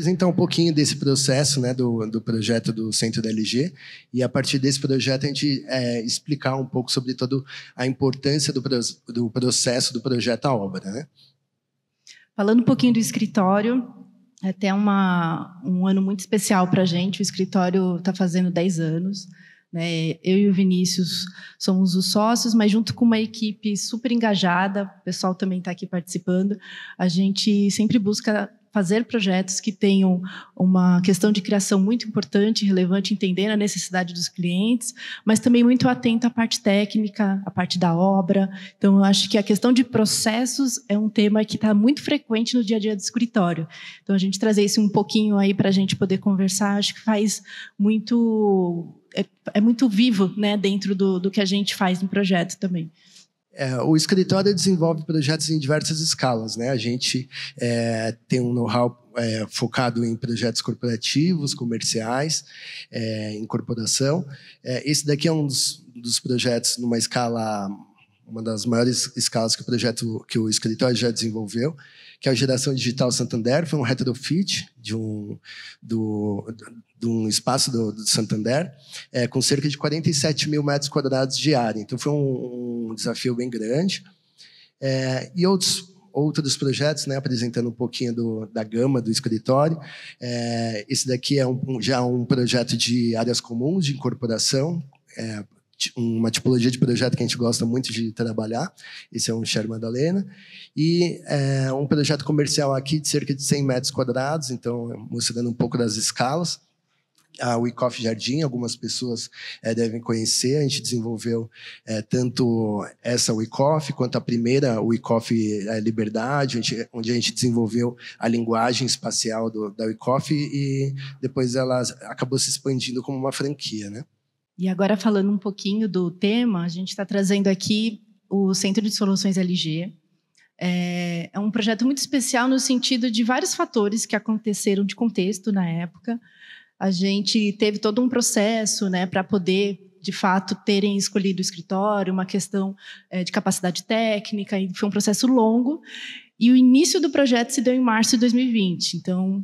apresentar um pouquinho desse processo, né, do projeto do Centro da LG, e a partir desse projeto a gente explicar um pouco sobre toda a importância do processo do projeto à obra, né? Falando um pouquinho do escritório, é até um ano muito especial para a gente. O escritório está fazendo 10 anos. Né? Eu e o Vinícius somos os sócios, mas junto com uma equipe super engajada, o pessoal também está aqui participando, a gente sempre busca fazer projetos que tenham uma questão de criação muito importante, relevante, entendendo a necessidade dos clientes, mas também muito atento à parte técnica, à parte da obra. Então, eu acho que a questão de processos é um tema que está muito frequente no dia a dia do escritório. Então, a gente trazer isso um pouquinho aí para a gente poder conversar, acho que faz muito... É muito vivo, né, dentro do que a gente faz no projeto também. O escritório desenvolve projetos em diversas escalas, né? A gente tem um know-how focado em projetos corporativos, comerciais, em corporação. Esse daqui é um dos projetos numa escala, uma das maiores escalas que o escritório já desenvolveu, que é a Geração Digital Santander. Foi um retrofit de um espaço do Santander, com cerca de 47 mil metros quadrados de área. Então, foi um desafio bem grande. E outros projetos, né, apresentando um pouquinho da gama do escritório. Esse daqui é já um projeto de áreas comuns, de incorporação, uma tipologia de projeto que a gente gosta muito de trabalhar. Esse é um Sher Madalena. E um projeto comercial aqui de cerca de 100 metros quadrados, então mostrando um pouco das escalas. A WeCoffee Jardim, algumas pessoas devem conhecer. A gente desenvolveu tanto essa WeCoffee quanto a primeira WeCoffee Liberdade, onde a gente desenvolveu a linguagem espacial da WeCoffee, e depois ela acabou se expandindo como uma franquia, né? E agora, falando um pouquinho do tema, a gente está trazendo aqui o Centro de Soluções LG. É um projeto muito especial no sentido de vários fatores que aconteceram de contexto na época. A gente teve todo um processo, né, para poder, de fato, terem escolhido o escritório, uma questão de capacidade técnica, e foi um processo longo. E o início do projeto se deu em março de 2020. Então,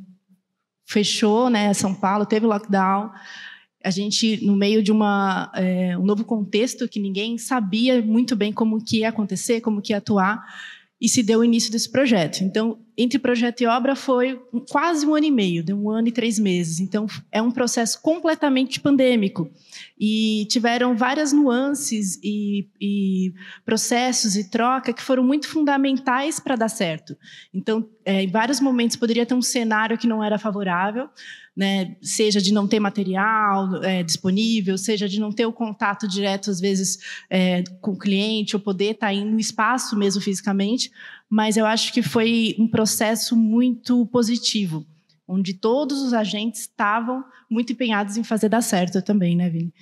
fechou, né, São Paulo, teve lockdown. A gente, no meio de um novo contexto que ninguém sabia muito bem como que ia acontecer, como que ia atuar, e se deu o início desse projeto. Então, entre projeto e obra foi quase um ano e meio, deu 1 ano e 3 meses. Então, é um processo completamente pandêmico. E tiveram várias nuances e processos e troca que foram muito fundamentais para dar certo. Então, em vários momentos, poderia ter um cenário que não era favorável, né? Seja de não ter material disponível, seja de não ter o contato direto, às vezes, com o cliente, ou poder estar aí no espaço mesmo fisicamente. Mas eu acho que foi um processo muito positivo, onde todos os agentes estavam muito empenhados em fazer dar certo também, né, Vini?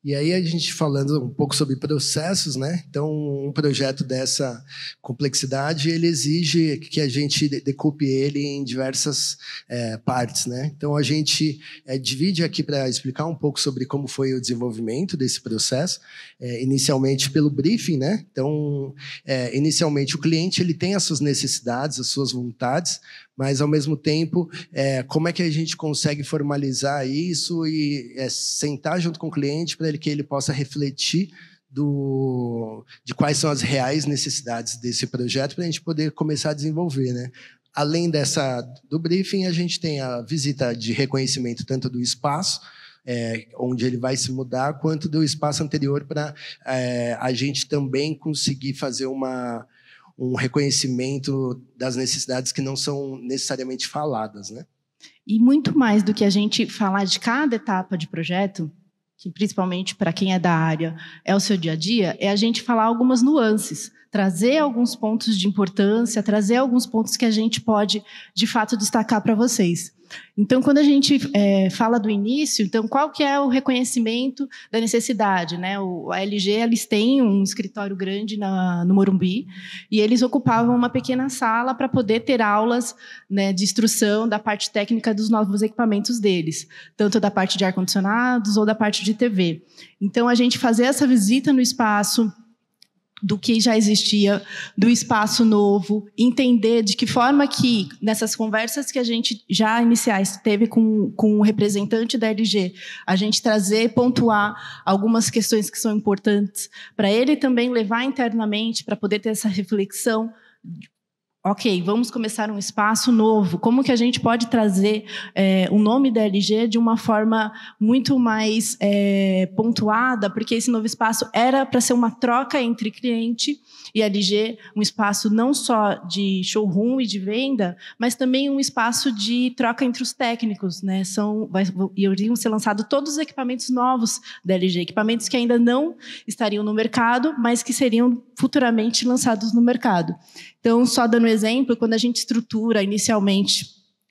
E aí, a gente falando um pouco sobre processos, né? Então, um projeto dessa complexidade, ele exige que a gente decoupe ele em diversas partes, né? Então, a gente divide aqui para explicar um pouco sobre como foi o desenvolvimento desse processo, inicialmente pelo briefing, né? Então, inicialmente, o cliente ele tem as suas necessidades, as suas vontades, mas, ao mesmo tempo, como é que a gente consegue formalizar isso e sentar junto com o cliente para que ele possa refletir de quais são as reais necessidades desse projeto para a gente poder começar a desenvolver, né? Além do briefing, a gente tem a visita de reconhecimento tanto do espaço, onde ele vai se mudar, quanto do espaço anterior para a gente também conseguir fazer um reconhecimento das necessidades que não são necessariamente faladas, né? E muito mais do que a gente falar de cada etapa de projeto, que principalmente para quem é da área é o seu dia a dia, é a gente falar algumas nuances, trazer alguns pontos de importância, trazer alguns pontos que a gente pode, de fato, destacar para vocês. Então, quando a gente fala do início, então, qual que é o reconhecimento da necessidade, né? A LG, eles têm um escritório grande no Morumbi, e eles ocupavam uma pequena sala para poder ter aulas, né, de instrução da parte técnica dos novos equipamentos deles, tanto da parte de ar-condicionados ou da parte de TV. Então, a gente fazer essa visita no espaço, do que já existia, do espaço novo, entender de que forma que, nessas conversas que a gente já iniciais teve com o representante da LG, a gente trazer, pontuar algumas questões que são importantes, para ele também levar internamente, para poder ter essa reflexão. Ok, vamos começar um espaço novo. Como que a gente pode trazer o nome da LG de uma forma muito mais pontuada, porque esse novo espaço era para ser uma troca entre cliente e LG, um espaço não só de showroom e de venda, mas também um espaço de troca entre os técnicos, né? Iriam ser lançados todos os equipamentos novos da LG, equipamentos que ainda não estariam no mercado, mas que seriam futuramente lançados no mercado. Então, só dando um exemplo, quando a gente estrutura inicialmente,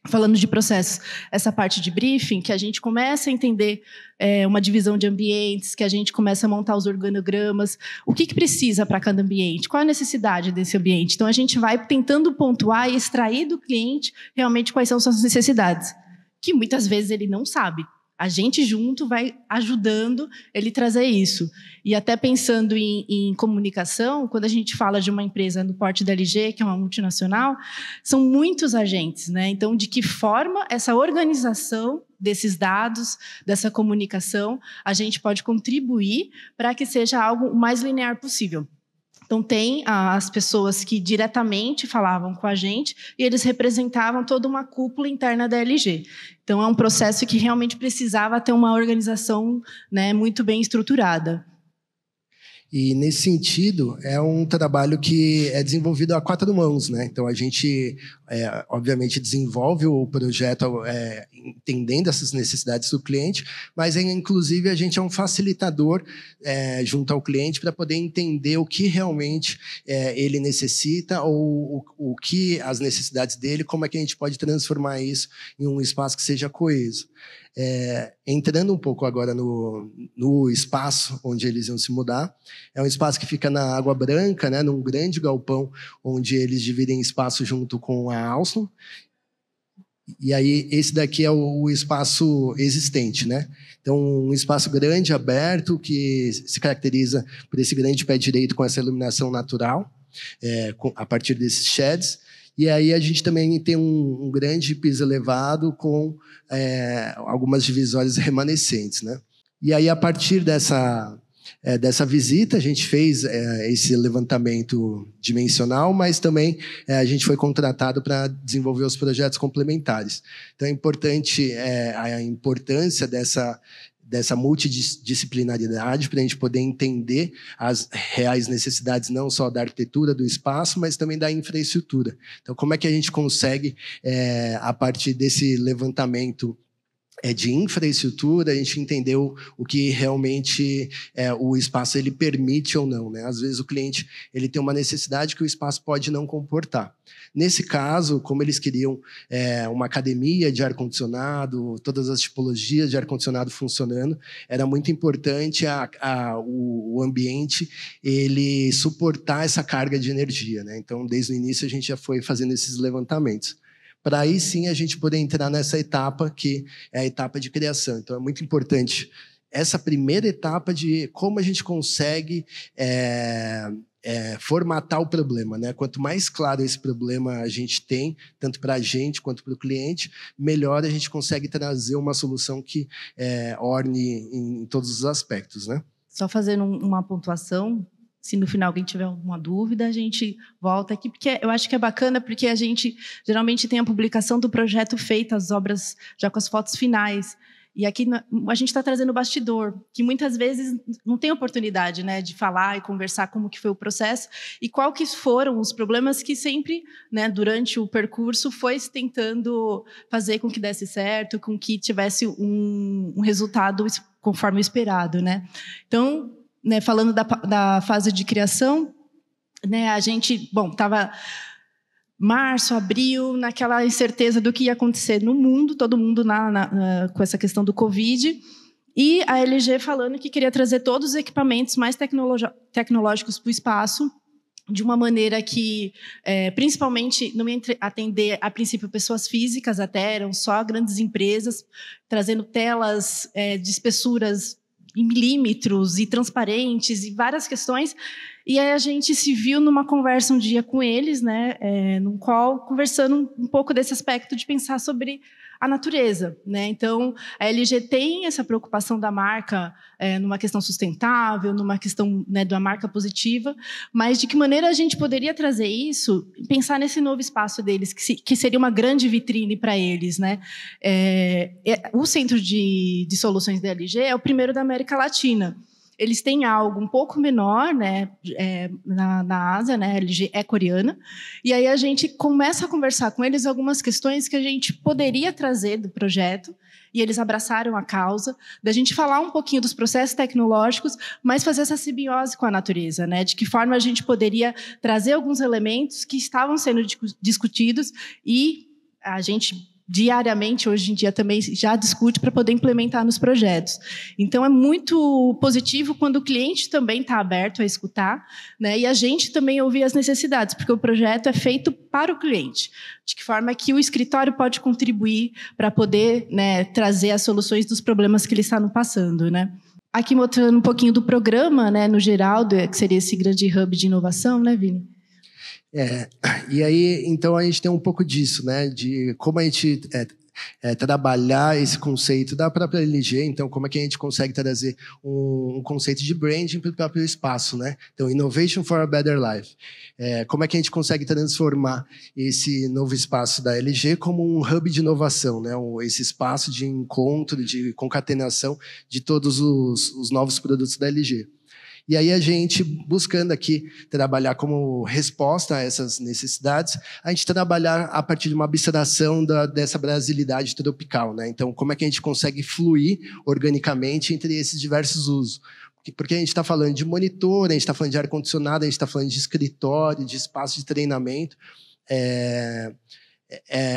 falando de processos, essa parte de briefing, que a gente começa a entender uma divisão de ambientes, que a gente começa a montar os organogramas, o que precisa para cada ambiente, qual a necessidade desse ambiente. Então, a gente vai tentando pontuar e extrair do cliente realmente quais são suas necessidades, que muitas vezes ele não sabe. A gente junto vai ajudando ele trazer isso. E até pensando em comunicação, quando a gente fala de uma empresa no porte da LG, que é uma multinacional, são muitos agentes, né? Então, de que forma essa organização desses dados, dessa comunicação, a gente pode contribuir para que seja algo o mais linear possível. Então, tem as pessoas que diretamente falavam com a gente e eles representavam toda uma cúpula interna da LG. Então, é um processo que realmente precisava ter uma organização, né, muito bem estruturada. E, nesse sentido, é um trabalho que é desenvolvido a quatro mãos, né? Então, a gente, obviamente, desenvolve o projeto entendendo essas necessidades do cliente, mas, inclusive, a gente é um facilitador junto ao cliente para poder entender o que realmente ele necessita ou o que as necessidades dele, como é que a gente pode transformar isso em um espaço que seja coeso. Entrando um pouco agora no espaço onde eles iam se mudar, é um espaço que fica na Água Branca, né, num grande galpão, onde eles dividem espaço junto com a Alstom. E aí, esse daqui é o espaço existente, né? Então, um espaço grande, aberto, que se caracteriza por esse grande pé direito com essa iluminação natural, a partir desses sheds. E aí a gente também tem um grande piso elevado com algumas divisórias remanescentes, né? E aí, a partir dessa visita, a gente fez esse levantamento dimensional, mas também a gente foi contratado para desenvolver os projetos complementares. Então, é importante a importância dessa multidisciplinaridade para a gente poder entender as reais necessidades não só da arquitetura do espaço, mas também da infraestrutura. Então, como é que a gente consegue, a partir desse levantamento de infraestrutura, a gente entendeu o que realmente o espaço ele permite ou não, né? Às vezes o cliente ele tem uma necessidade que o espaço pode não comportar. Nesse caso, como eles queriam uma academia de ar-condicionado, todas as tipologias de ar-condicionado funcionando, era muito importante o ambiente ele suportar essa carga de energia, né? Então, desde o início, a gente já foi fazendo esses levantamentos, para aí sim a gente poder entrar nessa etapa que é a etapa de criação. Então, é muito importante essa primeira etapa de como a gente consegue formatar o problema, né? Quanto mais claro esse problema a gente tem, tanto para a gente quanto para o cliente, melhor a gente consegue trazer uma solução que orne em todos os aspectos, né? Só fazendo uma pontuação, se no final alguém tiver alguma dúvida, a gente volta aqui, porque eu acho que é bacana, porque a gente geralmente tem a publicação do projeto feita, as obras já com as fotos finais. E aqui a gente está trazendo o bastidor, que muitas vezes não tem oportunidade, né, de falar e conversar como que foi o processo e qual que foram os problemas que sempre, né, durante o percurso foi se tentando fazer com que desse certo, com que tivesse um resultado conforme o esperado, né? Então, né, falando da fase de criação, né, a gente, estava março, abril, naquela incerteza do que ia acontecer no mundo, todo mundo com essa questão do Covid, e a LG falando que queria trazer todos os equipamentos mais tecnológicos para o espaço, de uma maneira que, principalmente, não ia atender, a princípio, pessoas físicas até, eram só grandes empresas, trazendo telas de espessuras em milímetros e transparentes e várias questões, E aí a gente se viu numa conversa um dia com eles, né, num call, conversando um pouco desse aspecto de pensar sobre a natureza, né? Então, a LG tem essa preocupação da marca numa questão sustentável, numa questão, né, de uma marca positiva, mas de que maneira a gente poderia trazer isso, pensar nesse novo espaço deles, que seria uma grande vitrine para eles, né? O Centro de Soluções da LG é o primeiro da América Latina. Eles têm algo um pouco menor, né, na Ásia, né, a LG é coreana, e aí a gente começa a conversar com eles algumas questões que a gente poderia trazer do projeto, e eles abraçaram a causa, da gente falar um pouquinho dos processos tecnológicos, mas fazer essa simbiose com a natureza, né, de que forma a gente poderia trazer alguns elementos que estavam sendo discutidos e a gente diariamente, hoje em dia, também já discute para poder implementar nos projetos. Então, é muito positivo quando o cliente também está aberto a escutar, né, e a gente também ouvir as necessidades, porque o projeto é feito para o cliente. De que forma que o escritório pode contribuir para poder, né, trazer as soluções dos problemas que ele está passando, né? Aqui mostrando um pouquinho do programa, né, no geral, que seria esse grande hub de inovação, né, Vini? E aí, então, a gente tem um pouco disso, né? De como a gente trabalhar esse conceito da própria LG, então, como é que a gente consegue trazer um conceito de branding para o próprio espaço, né? Então, Innovation for a Better Life. Como é que a gente consegue transformar esse novo espaço da LG como um hub de inovação, né? Esse espaço de encontro, de concatenação de todos os novos produtos da LG. E aí a gente, buscando aqui trabalhar como resposta a essas necessidades, a gente trabalhar a partir de uma abstração dessa brasilidade tropical, né? Então, como é que a gente consegue fluir organicamente entre esses diversos usos? Porque a gente está falando de monitor, a gente está falando de ar-condicionado, a gente está falando de escritório, de espaço de treinamento.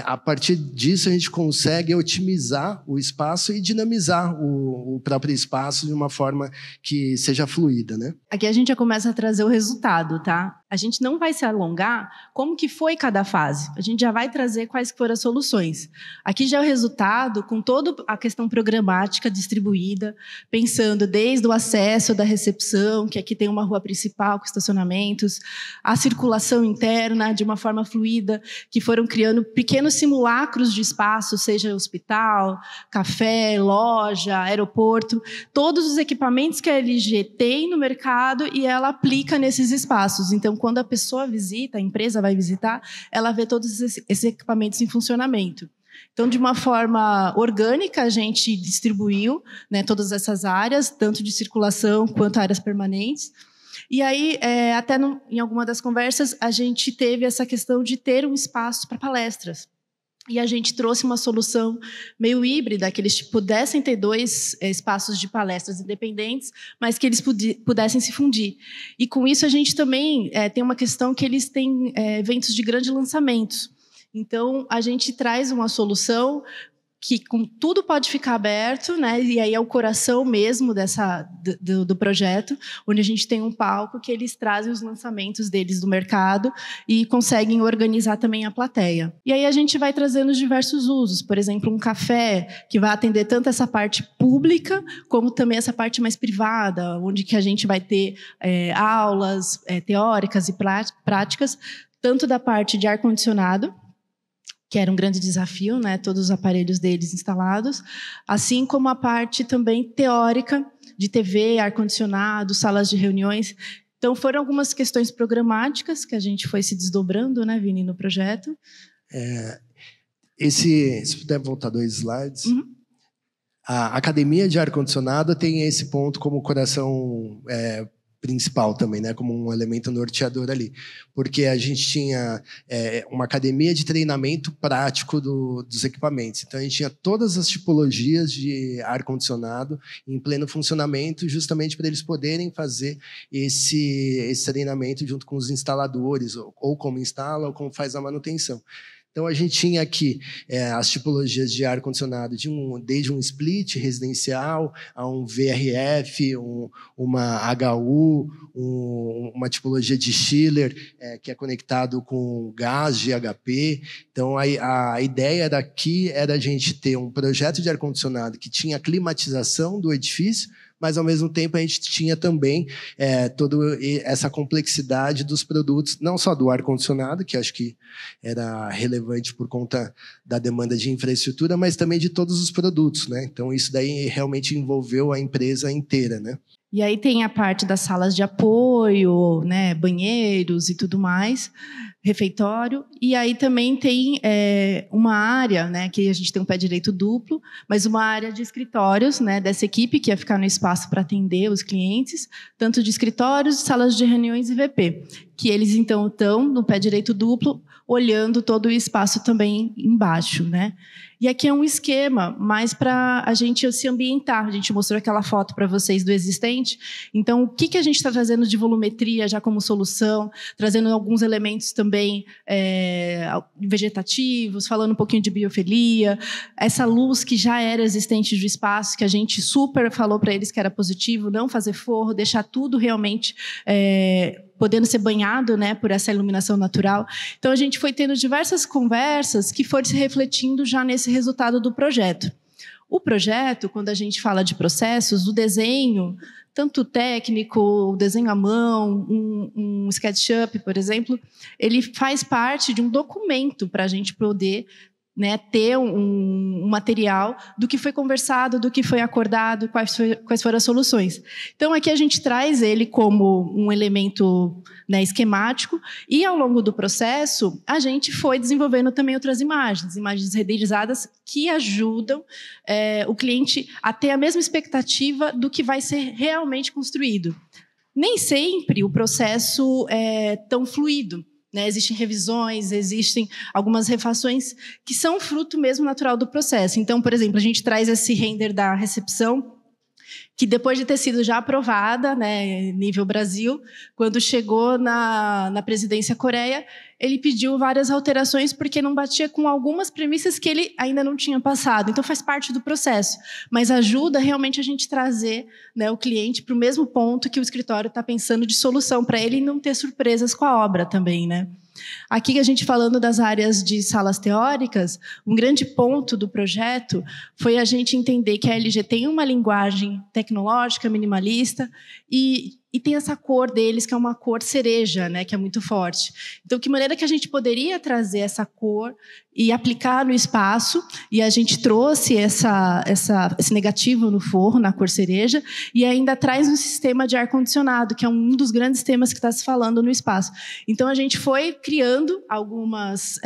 A partir disso, a gente consegue otimizar o espaço e dinamizar o próprio espaço de uma forma que seja fluida, né? Aqui a gente já começa a trazer o resultado, tá? A gente não vai se alongar como que foi cada fase. A gente já vai trazer quais foram as soluções. Aqui já é o resultado com toda a questão programática distribuída, pensando desde o acesso da recepção, que aqui tem uma rua principal com estacionamentos, a circulação interna de uma forma fluida, que foram criando pequenos simulacros de espaço, seja hospital, café, loja, aeroporto, todos os equipamentos que a LG tem no mercado e ela aplica nesses espaços. Então, quando a pessoa visita, a empresa vai visitar, ela vê todos esses equipamentos em funcionamento. Então, de uma forma orgânica, a gente distribuiu, né, todas essas áreas, tanto de circulação quanto áreas permanentes. E aí, até em alguma das conversas, a gente teve essa questão de ter um espaço para palestras. E a gente trouxe uma solução meio híbrida, que eles pudessem ter 2 espaços de palestras independentes, mas que eles pudessem se fundir. E com isso a gente também tem uma questão que eles têm eventos de grandes lançamentos. Então, a gente traz uma solução que com tudo pode ficar aberto, né? E aí é o coração mesmo do projeto, onde a gente tem um palco que eles trazem os lançamentos deles do mercado e conseguem organizar também a plateia. E aí a gente vai trazendo diversos usos, por exemplo, um café que vai atender tanto essa parte pública como também essa parte mais privada, onde que a gente vai ter aulas teóricas e práticas, tanto da parte de ar-condicionado, que era um grande desafio, né, todos os aparelhos deles instalados, assim como a parte também teórica de TV, ar-condicionado, salas de reuniões. Então, foram algumas questões programáticas que a gente foi se desdobrando, né, Vini, no projeto. Se puder voltar 2 slides. Uhum. A academia de ar-condicionado tem esse ponto como coração principal também, né, como um elemento norteador ali, porque a gente tinha uma academia de treinamento prático dos equipamentos, então a gente tinha todas as tipologias de ar-condicionado em pleno funcionamento, justamente para eles poderem fazer esse treinamento junto com os instaladores, ou como instala, ou como faz a manutenção. Então, a gente tinha aqui as tipologias de ar-condicionado, desde um split residencial, a um VRF, uma HU, uma tipologia de chiller, que é conectado com gás GHP. Então, a ideia daqui era a gente ter um projeto de ar-condicionado que tinha a climatização do edifício, mas ao mesmo tempo a gente tinha também toda essa complexidade dos produtos, não só do ar-condicionado, que acho que era relevante por conta da demanda de infraestrutura, mas também de todos os produtos, né? Então isso daí realmente envolveu a empresa inteira, né? E aí tem a parte das salas de apoio, né, banheiros e tudo mais, refeitório. E aí também tem uma área, né, que a gente tem um pé direito duplo, mas uma área de escritórios, né, dessa equipe que ia ficar no espaço para atender os clientes, tanto de escritórios, salas de reuniões e VP, que eles então estão no pé direito duplo, olhando todo o espaço também embaixo, né? E aqui é um esquema mais para a gente se ambientar. A gente mostrou aquela foto para vocês do existente. Então, o que a gente está trazendo de volumetria já como solução, trazendo alguns elementos também vegetativos, falando um pouquinho de biofilia, essa luz que já era existente do espaço, que a gente super falou para eles que era positivo, não fazer forro, deixar tudo realmente podendo ser banhado, né, por essa iluminação natural. Então, a gente foi tendo diversas conversas que foram se refletindo já nesse resultado do projeto. O projeto, quando a gente fala de processos, o desenho, tanto técnico, o desenho à mão, um SketchUp, por exemplo, ele faz parte de um documento para a gente poder, né, ter um material do que foi conversado, do que foi acordado, quais foram as soluções. Então, aqui a gente traz ele como um elemento, né, esquemático, e ao longo do processo, a gente foi desenvolvendo também outras imagens renderizadas que ajudam o cliente a ter a mesma expectativa do que vai ser realmente construído. Nem sempre o processo é tão fluido, né? Existem revisões, existem algumas refações que são fruto mesmo natural do processo. Então, por exemplo, a gente traz esse render da recepção, que depois de ter sido já aprovada, né, nível Brasil, quando chegou na presidência Coreia, ele pediu várias alterações porque não batia com algumas premissas que ele ainda não tinha passado. Então, faz parte do processo, mas ajuda realmente a gente trazer, né, o cliente para o mesmo ponto que o escritório está pensando de solução para ele e não ter surpresas com a obra também, né? Aqui a gente falando das áreas de salas teóricas, um grande ponto do projeto foi a gente entender que a LG tem uma linguagem tecnológica, minimalista, e tem essa cor deles, que é uma cor cereja, né, que é muito forte. Então, que maneira que a gente poderia trazer essa cor e aplicar no espaço, e a gente trouxe esse negativo no forro, na cor cereja, e ainda traz um sistema de ar-condicionado, que é um dos grandes temas que está se falando no espaço. Então, a gente foi criando algumas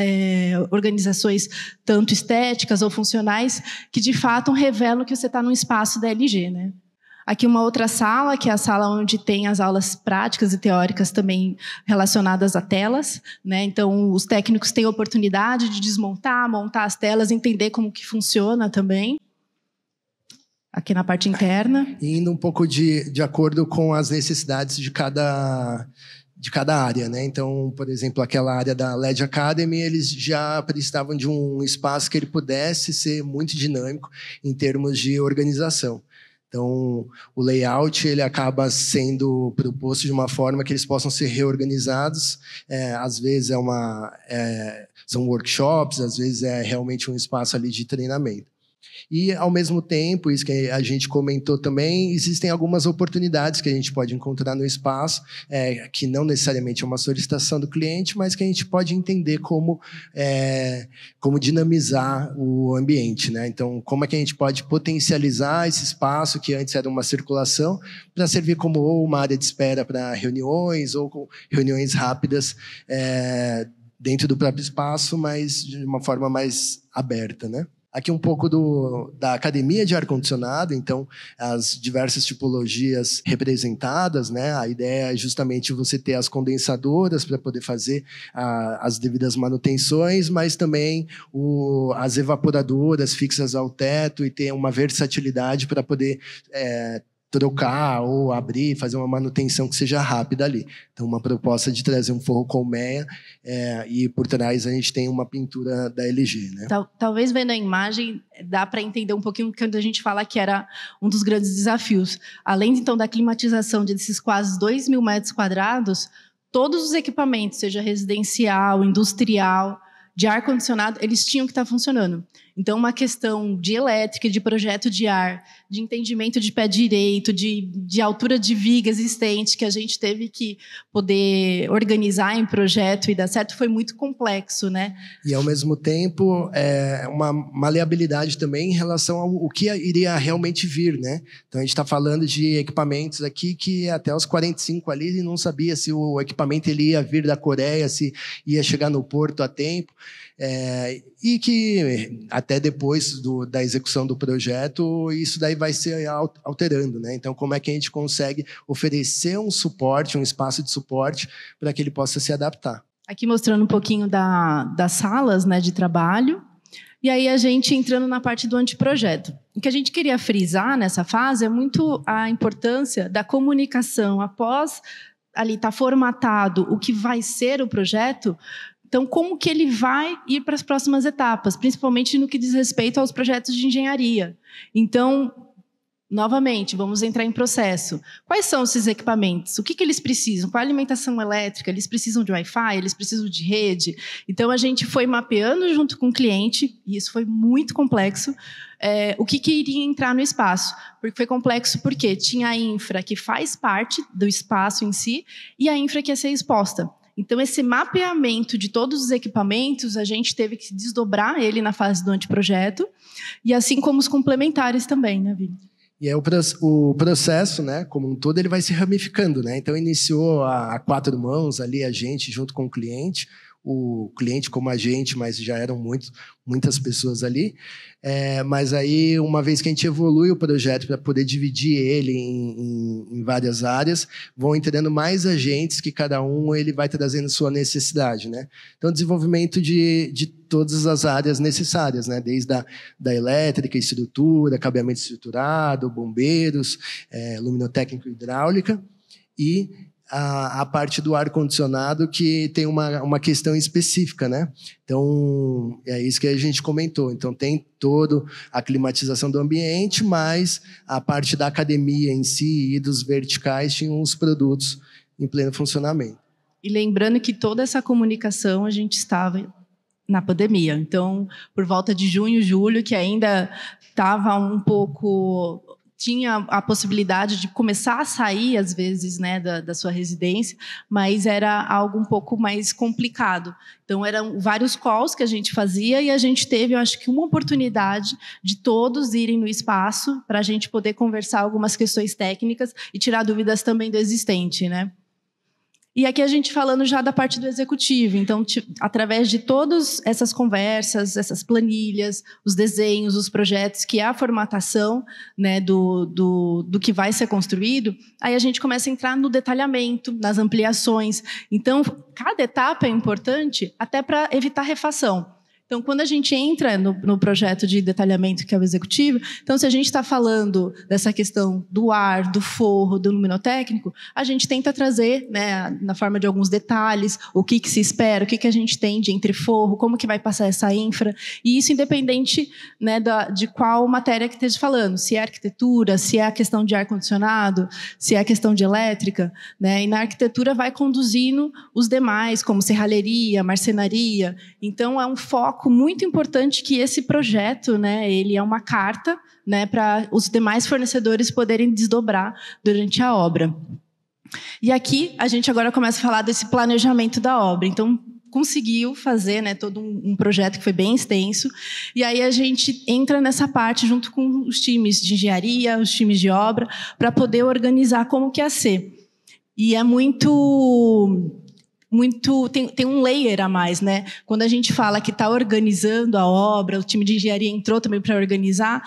organizações, tanto estéticas ou funcionais, que, de fato, revelam que você está num espaço da LG, né? Aqui uma outra sala, que é a sala onde tem as aulas práticas e teóricas também relacionadas a telas, né? Então, os técnicos têm a oportunidade de desmontar, montar as telas, entender como que funciona também. Aqui na parte interna. Indo um pouco de acordo com as necessidades de cada área, né? Então, por exemplo, aquela área da LED Academy, eles já precisavam de um espaço que ele pudesse ser muito dinâmico em termos de organização. Então, o layout ele acaba sendo proposto de uma forma que eles possam ser reorganizados. Às vezes são workshops, às vezes é realmente um espaço ali de treinamento. E, ao mesmo tempo, isso que a gente comentou também, existem algumas oportunidades que a gente pode encontrar no espaço, que não necessariamente é uma solicitação do cliente, mas que a gente pode entender como dinamizar o ambiente, né? Então, como é que a gente pode potencializar esse espaço, que antes era uma circulação, para servir como ou uma área de espera para reuniões, ou com reuniões rápidas dentro do próprio espaço, mas de uma forma mais aberta, né? Aqui um pouco da academia de ar-condicionado, então as diversas tipologias representadas, né? A ideia é justamente você ter as condensadoras para poder fazer as devidas manutenções, mas também as evaporadoras fixas ao teto e ter uma versatilidade para poder trocar ou abrir, fazer uma manutenção que seja rápida ali. Então, uma proposta de trazer um forro colmeia e por trás a gente tem uma pintura da LG, né? Talvez vendo a imagem dá para entender um pouquinho quando a gente fala que era um dos grandes desafios. Além, então, da climatização desses quase 2.000 metros quadrados, todos os equipamentos, seja residencial, industrial, de ar-condicionado, eles tinham que estar funcionando. Então, uma questão de elétrica, de projeto de ar, de entendimento de pé direito, de altura de viga existente, que a gente teve que poder organizar em projeto e dar certo, foi muito complexo, né? E, ao mesmo tempo, uma maleabilidade também em relação ao que iria realmente vir, né? Então, a gente está falando de equipamentos aqui que até os 45 ali não sabia se o equipamento ele ia vir da Coreia, se ia chegar no porto a tempo. E que até depois da execução do projeto, isso daí vai se alterando, né? Então, como é que a gente consegue oferecer um suporte, um espaço de suporte para que ele possa se adaptar? Aqui mostrando um pouquinho das salas, né, de trabalho. E aí a gente entrando na parte do anteprojeto. O que a gente queria frisar nessa fase é muito a importância da comunicação após ali estar formatado o que vai ser o projeto. Então, como que ele vai ir para as próximas etapas, principalmente no que diz respeito aos projetos de engenharia. Então, novamente, vamos entrar em processo. Quais são esses equipamentos? O que eles precisam? Qual a alimentação elétrica? Eles precisam de Wi-Fi? Eles precisam de rede? Então, a gente foi mapeando junto com o cliente, e isso foi muito complexo, o que iria entrar no espaço. Porque foi complexo porque tinha a infra que faz parte do espaço em si e a infra que ia ser exposta. Então, esse mapeamento de todos os equipamentos, a gente teve que desdobrar ele na fase do anteprojeto, e assim como os complementares também, né, Vini? E aí o processo, né, como um todo, ele vai se ramificando, né? Então, iniciou a 4 mãos ali, a gente junto com o cliente como a gente, mas já eram muitas pessoas ali. Mas aí, uma vez que a gente evolui o projeto para poder dividir ele em várias áreas, vão entrando mais agentes que cada um ele vai trazendo sua necessidade, né? Então, desenvolvimento de todas as áreas necessárias, né? Desde da elétrica, estrutura, cabeamento estruturado, bombeiros, luminotécnico e hidráulica, e a parte do ar-condicionado, que tem uma questão específica, né? Então, é isso que a gente comentou. Então, tem toda a climatização do ambiente, mas a parte da academia em si e dos verticais tinham os produtos em pleno funcionamento. E lembrando que toda essa comunicação a gente estava na pandemia. Então, por volta de junho, julho, que ainda estava um pouco... tinha a possibilidade de começar a sair, às vezes, né, da sua residência, mas era algo um pouco mais complicado. Então, eram vários calls que a gente fazia e a gente teve, eu acho que, uma oportunidade de todos irem no espaço para a gente poder conversar algumas questões técnicas e tirar dúvidas também do existente, né? E aqui a gente falando já da parte do executivo. Então, através de todas essas conversas, essas planilhas, os desenhos, os projetos, que é a formatação, né, do que vai ser construído, aí a gente começa a entrar no detalhamento, nas ampliações. Então, cada etapa é importante até para evitar refação. Então, quando a gente entra no projeto de detalhamento, que é o executivo, então, se a gente está falando dessa questão do ar, do forro, do luminotécnico, a gente tenta trazer, né, na forma de alguns detalhes, o que se espera, o que a gente tem de entreforro, como que vai passar essa infra, e isso independente, né, de qual matéria que esteja falando, se é arquitetura, se é a questão de ar-condicionado, se é a questão de elétrica, né, e na arquitetura vai conduzindo os demais, como serralheria, marcenaria. Então, é um foco muito importante que esse projeto, né, ele é uma carta, né, para os demais fornecedores poderem desdobrar durante a obra. E aqui a gente agora começa a falar desse planejamento da obra. Então, conseguiu fazer, né, todo um projeto que foi bem extenso, e aí a gente entra nessa parte junto com os times de engenharia, os times de obra, para poder organizar como que ia ser. E é muito tem um layer a mais, né? Quando a gente fala que está organizando a obra, o time de engenharia entrou também para organizar,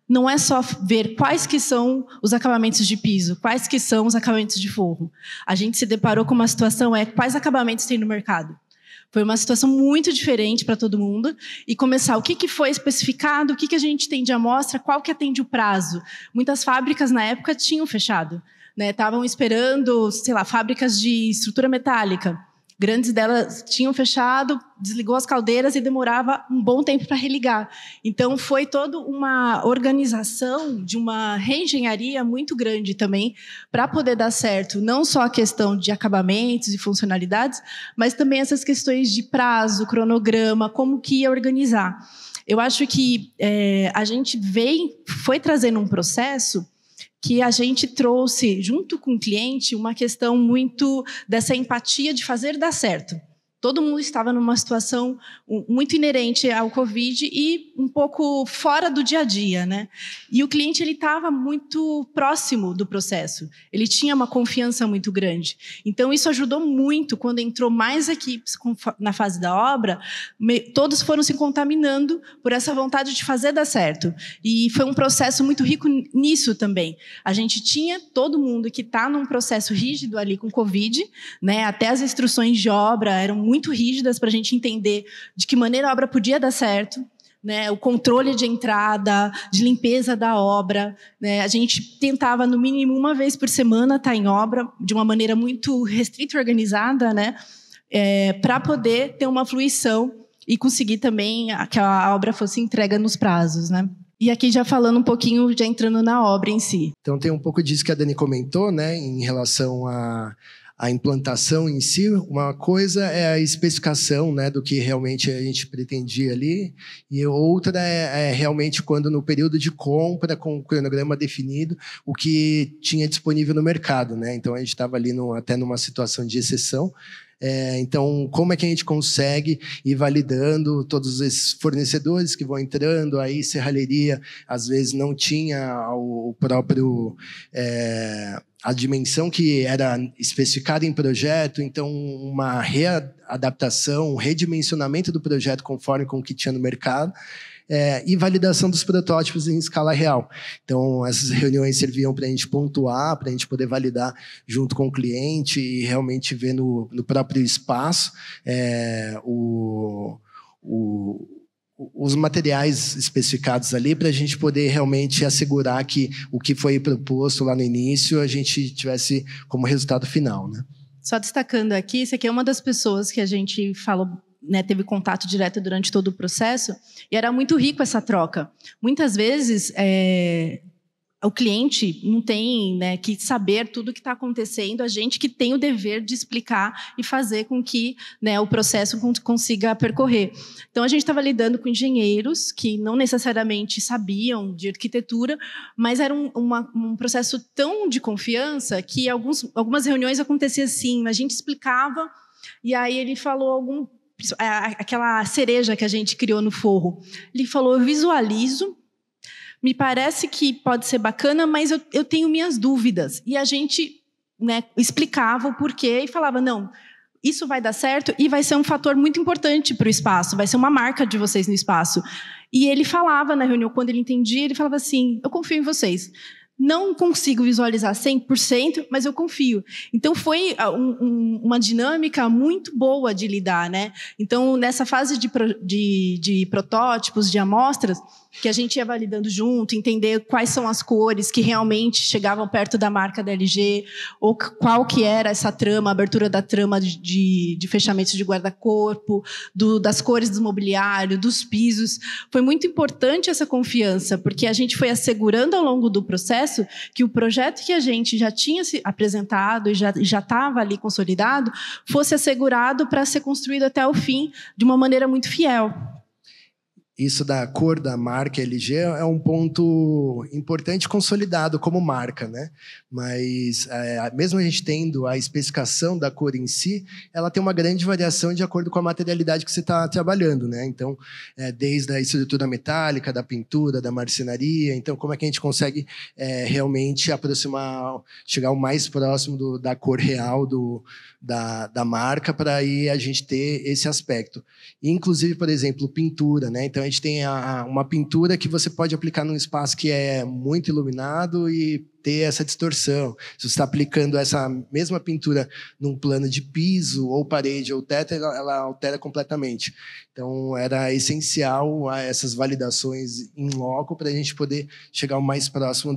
não é só ver quais que são os acabamentos de piso, quais que são os acabamentos de forro. A gente se deparou com uma situação, quais acabamentos tem no mercado. Foi uma situação muito diferente para todo mundo, e começar o que foi especificado, o que a gente tem de amostra, qual que atende o prazo. Muitas fábricas, na época, tinham fechado. Estavam esperando, sei lá, fábricas de estrutura metálica. Grandes delas tinham fechado, desligou as caldeiras e demorava um bom tempo para religar. Então, foi toda uma organização de uma reengenharia muito grande também para poder dar certo, não só a questão de acabamentos e funcionalidades, mas também essas questões de prazo, cronograma, como que ia organizar. Eu acho que a gente foi trazendo um processo que a gente trouxe, junto com o cliente, uma questão muito dessa empatia de fazer dar certo. Todo mundo estava numa situação muito inerente ao Covid e um pouco fora do dia a dia, né? E o cliente ele estava muito próximo do processo. Ele tinha uma confiança muito grande. Então, isso ajudou muito quando entrou mais equipes na fase da obra. Todos foram se contaminando por essa vontade de fazer dar certo. E foi um processo muito rico nisso também. A gente tinha todo mundo que está num processo rígido ali com Covid, né? Até as instruções de obra eram muito rígidas para a gente entender de que maneira a obra podia dar certo, né? O controle de entrada, de limpeza da obra, né? A gente tentava, no mínimo, uma vez por semana estar em obra, de uma maneira muito restrita e organizada, né? Para poder ter uma fluição e conseguir também que a obra fosse entregue nos prazos, né? E aqui já falando um pouquinho, já entrando na obra em si. Então tem um pouco disso que a Dani comentou, né, em relação a implantação em si. Uma coisa é a especificação, né, do que realmente a gente pretendia ali, e outra é realmente quando no período de compra, com o cronograma definido, o que tinha disponível no mercado, né? Então a gente estava ali até numa situação de exceção. Então, como é que a gente consegue ir validando todos esses fornecedores que vão entrando? Aí, serralheria, às vezes, não tinha o próprio... a dimensão que era especificada em projeto, então uma readaptação, um redimensionamento do projeto conforme com o que tinha no mercado, e validação dos protótipos em escala real. Então, essas reuniões serviam para a gente pontuar, para a gente poder validar junto com o cliente e realmente ver no próprio espaço os materiais especificados ali, para a gente poder realmente assegurar que o que foi proposto lá no início a gente tivesse como resultado final, né? Só destacando aqui, esse aqui é uma das pessoas que a gente falou, né, teve contato direto durante todo o processo, e era muito rico essa troca. Muitas vezes o cliente não tem, né, que saber tudo o que está acontecendo, a gente que tem o dever de explicar e fazer com que, né, o processo consiga percorrer. Então, a gente estava lidando com engenheiros que não necessariamente sabiam de arquitetura, mas era um processo tão de confiança que algumas reuniões aconteciam assim, a gente explicava, e aí ele falou aquela cereja que a gente criou no forro. Ele falou, eu visualizo, me parece que pode ser bacana, mas eu tenho minhas dúvidas. E a gente, né, explicava o porquê e falava, não, isso vai dar certo e vai ser um fator muito importante para o espaço, vai ser uma marca de vocês no espaço. E ele falava na reunião, quando ele entendia, ele falava assim, eu confio em vocês. Não consigo visualizar 100%, mas eu confio. Então, foi uma dinâmica muito boa de lidar, né? Então, nessa fase de protótipos, de amostras, que a gente ia validando junto, entender quais são as cores que realmente chegavam perto da marca da LG, ou qual que era essa trama, a abertura da trama de fechamentos de guarda-corpo, das cores do mobiliário, dos pisos. Foi muito importante essa confiança, porque a gente foi assegurando ao longo do processo que o projeto que a gente já tinha se apresentado e já estava ali consolidado fosse assegurado para ser construído até o fim de uma maneira muito fiel. Isso da cor da marca LG é um ponto importante consolidado como marca, né? Mas mesmo a gente tendo a especificação da cor em si, ela tem uma grande variação de acordo com a materialidade que você está trabalhando, né? Então, desde a estrutura metálica, da pintura, da marcenaria, então como é que a gente consegue realmente aproximar, chegar o mais próximo da cor real da marca, para aí a gente ter esse aspecto. Inclusive, por exemplo, pintura, né? Então a gente tem uma pintura que você pode aplicar num espaço que é muito iluminado e ter essa distorção. Se você está aplicando essa mesma pintura num plano de piso, ou parede, ou teto, ela altera completamente. Então, era essencial essas validações in loco para a gente poder chegar o mais próximo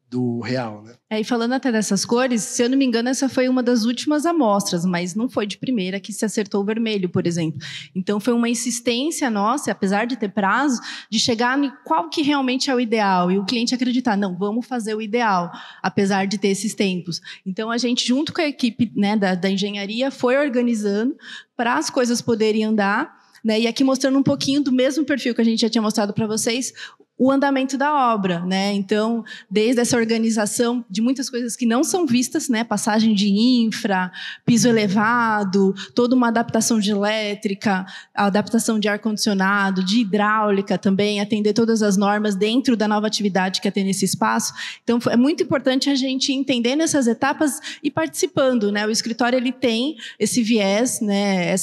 do real, né? E falando até dessas cores, se eu não me engano, essa foi uma das últimas amostras, mas não foi de primeira que se acertou o vermelho, por exemplo. Então, foi uma insistência nossa, apesar de ter prazo, de chegar em qual que realmente é o ideal. E o cliente acreditar, não, vamos fazer o ideal, apesar de ter esses tempos. Então, a gente, junto com a equipe, né, da engenharia, foi organizando para as coisas poderem andar, né? E aqui mostrando um pouquinho do mesmo perfil que a gente já tinha mostrado para vocês, o andamento da obra, né? Então, desde essa organização de muitas coisas que não são vistas, né? Passagem de infra, piso elevado, toda uma adaptação de elétrica, adaptação de ar-condicionado, de hidráulica também, atender todas as normas dentro da nova atividade que é ter nesse espaço. Então, é muito importante a gente entender nessas etapas e participando, né? O escritório, ele tem esse viés, né?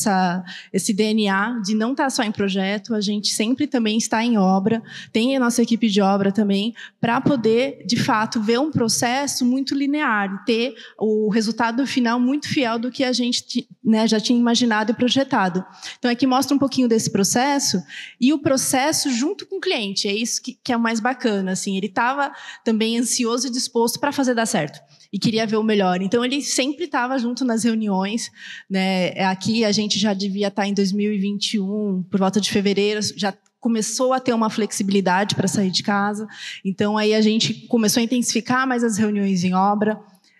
Esse DNA de não estar só em projeto, a gente sempre também está em obra, tem a nossa equipe de obra também, para poder, de fato, ver um processo muito linear, ter o resultado final muito fiel do que a gente, né, já tinha imaginado e projetado. Então, aqui mostra um pouquinho desse processo, e o processo junto com o cliente, é isso que é o mais bacana. Assim, ele estava também ansioso e disposto para fazer dar certo, e queria ver o melhor. Então, ele sempre estava junto nas reuniões, né? Aqui a gente já devia estar em 2021, por volta de fevereiro, já começou a ter uma flexibilidade para sair de casa. Então, aí a gente começou a intensificar mais as reuniões em obra.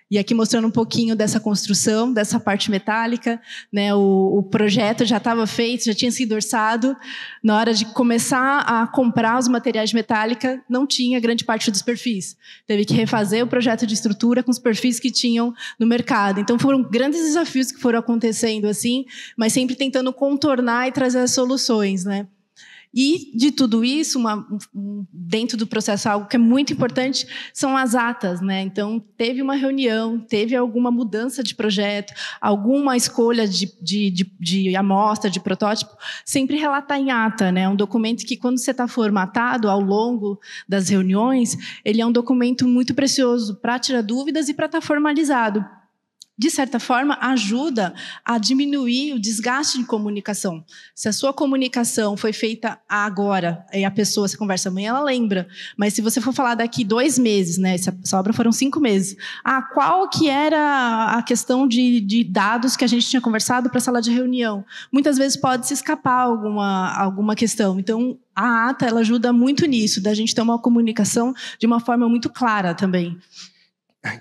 E aqui mostrando um pouquinho dessa construção, dessa parte metálica, né? O projeto já estava feito, já tinha sido orçado. Na hora de começar a comprar os materiais de metálica, não tinha grande parte dos perfis. Teve que refazer o projeto de estrutura com os perfis que tinham no mercado. Então, foram grandes desafios que foram acontecendo assim, mas sempre tentando contornar e trazer as soluções, né? E, de tudo isso, dentro do processo, algo que é muito importante são as atas, né? Então, teve uma reunião, teve alguma mudança de projeto, alguma escolha de amostra, de protótipo, sempre relatar em ata, né? Um documento que, quando você está formatado ao longo das reuniões, ele é um documento muito precioso para tirar dúvidas e para estar formalizado. De certa forma, ajuda a diminuir o desgaste de comunicação. Se a sua comunicação foi feita agora, e a pessoa, você conversa amanhã, ela lembra. Mas se você for falar daqui 2 meses, né? Essa obra foram 5 meses. Qual que era a questão de dados que a gente tinha conversado para a sala de reunião? Muitas vezes pode se escapar alguma questão. Então, a ata, ela ajuda muito nisso, da gente ter uma comunicação de uma forma muito clara também.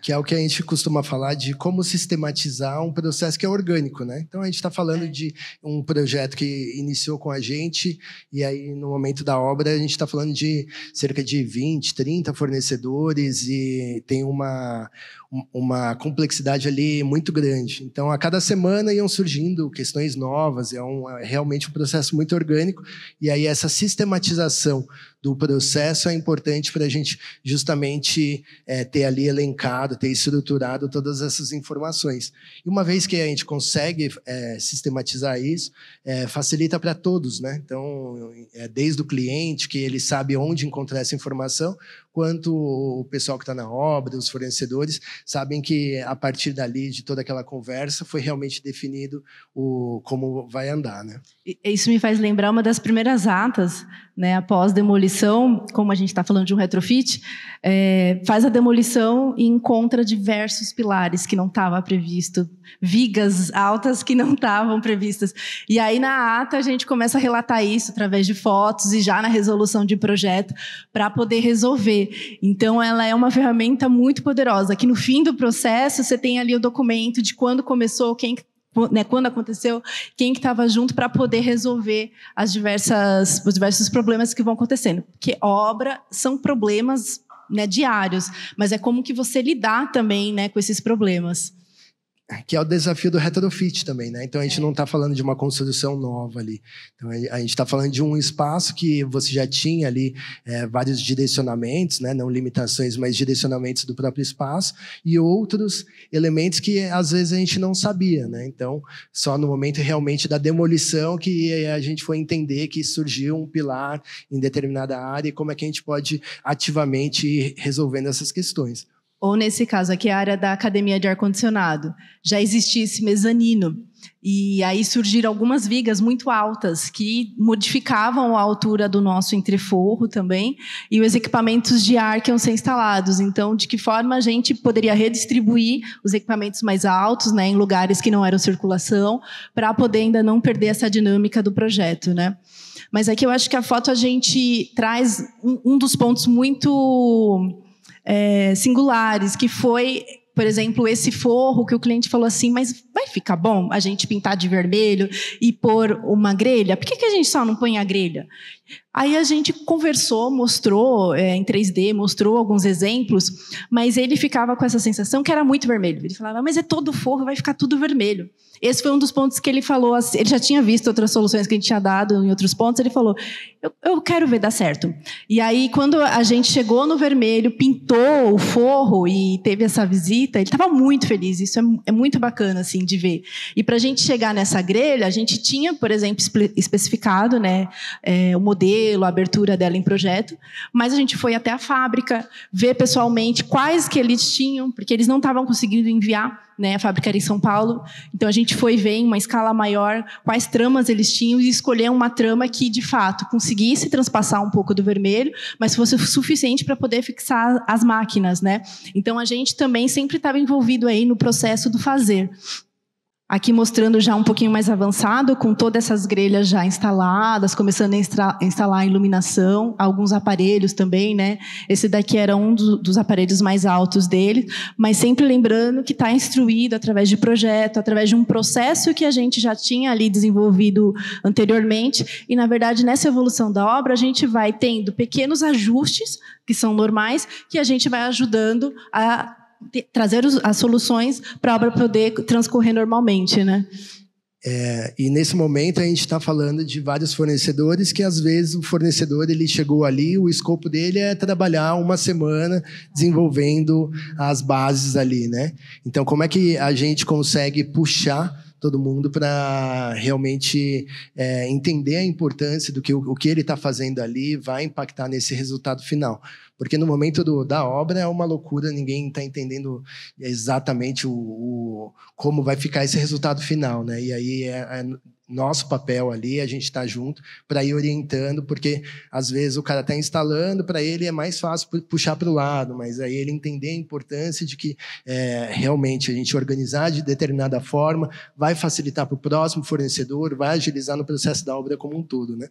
Que é o que a gente costuma falar de como sistematizar um processo que é orgânico, né? Então, a gente está falando de um projeto que iniciou com a gente, e aí, no momento da obra, a gente está falando de cerca de 20, 30 fornecedores, e tem uma complexidade ali muito grande. Então, a cada semana iam surgindo questões novas, é realmente um processo muito orgânico, e aí essa sistematização do processo é importante para a gente justamente ter ali elencado, ter estruturado todas essas informações. E uma vez que a gente consegue sistematizar isso, facilita para todos, né? Então, desde o cliente, que ele sabe onde encontrar essa informação, quanto o pessoal que está na obra, os fornecedores, sabem que a partir dali, de toda aquela conversa, foi realmente definido como vai andar, né? Isso me faz lembrar uma das primeiras atas, né, após demolição, como a gente está falando de um retrofit, faz a demolição e encontra diversos pilares que não estavam previstos, vigas altas que não estavam previstas. E aí, na ata, a gente começa a relatar isso através de fotos e já na resolução de projeto para poder resolver. Então, ela é uma ferramenta muito poderosa, que no fim do processo você tem ali o documento de quando começou, quando aconteceu, quem que estava junto para poder resolver os diversos problemas que vão acontecendo. Porque obra são problemas, né, diários, mas é como que você lidar também, né, com esses problemas. Que é o desafio do retrofit também, né? Então, a gente não está falando de uma construção nova ali. Então, a gente está falando de um espaço que você já tinha ali vários direcionamentos, né? Não limitações, mas direcionamentos do próprio espaço, e outros elementos que, às vezes, a gente não sabia, né? Então, só no momento realmente da demolição que a gente foi entender que surgiu um pilar em determinada área e como é que a gente pode ativamente ir resolvendo essas questões. ou nesse caso aqui a área da academia de ar-condicionado, já existia esse mezanino. E aí surgiram algumas vigas muito altas que modificavam a altura do nosso entreforro também e os equipamentos de ar que iam ser instalados. Então, de que forma a gente poderia redistribuir os equipamentos mais altos, né, em lugares que não eram circulação, para poder ainda não perder essa dinâmica do projeto, né? Mas aqui eu acho que a foto a gente traz um dos pontos muito singulares, que foi, por exemplo, esse forro que o cliente falou assim, mas vai ficar bom a gente pintar de vermelho e pôr uma grelha? Por que a gente só não põe a grelha? Aí a gente conversou, mostrou em 3D, mostrou alguns exemplos, mas ele ficava com essa sensação que era muito vermelho. Ele falava, mas é todo forro, vai ficar tudo vermelho. Esse foi um dos pontos que ele falou, assim, ele já tinha visto outras soluções que a gente tinha dado em outros pontos, ele falou, eu quero ver dar certo. E aí, quando a gente chegou no vermelho, pintou o forro e teve essa visita, ele estava muito feliz, isso é muito bacana, assim, de ver. E para a gente chegar nessa grelha, a gente tinha, por exemplo, especificado, né, o modelo, a abertura dela em projeto, mas a gente foi até a fábrica, ver pessoalmente quais que eles tinham, porque eles não estavam conseguindo enviar, né, a fábrica era em São Paulo, então a gente foi ver em uma escala maior quais tramas eles tinham e escolher uma trama que, de fato, conseguisse transpassar um pouco do vermelho, mas fosse suficiente para poder fixar as máquinas, né? Então a gente também sempre estava envolvido aí no processo do fazer. Aqui mostrando já um pouquinho mais avançado, com todas essas grelhas já instaladas, começando a instalar a iluminação, alguns aparelhos também, né? Esse daqui era um dos aparelhos mais altos dele, mas sempre lembrando que está instruído através de projeto, através de um processo que a gente já tinha ali desenvolvido anteriormente, e, na verdade, nessa evolução da obra, a gente vai tendo pequenos ajustes, que são normais, que a gente vai ajudando a trazer as soluções para a obra poder transcorrer normalmente, né? E nesse momento a gente está falando de vários fornecedores que às vezes o fornecedor ele chegou ali, o escopo dele é trabalhar uma semana desenvolvendo as bases ali, né? Então como é que a gente consegue puxar todo mundo para realmente entender a importância do que o que ele está fazendo ali vai impactar nesse resultado final? Porque no momento da obra é uma loucura, ninguém está entendendo exatamente como vai ficar esse resultado final, né? E aí é nosso papel ali, a gente está junto para ir orientando, porque às vezes o cara está instalando, para ele é mais fácil puxar para o lado, mas aí ele entender a importância de que realmente a gente organizar de determinada forma vai facilitar para o próximo fornecedor, vai agilizar no processo da obra como um todo, né?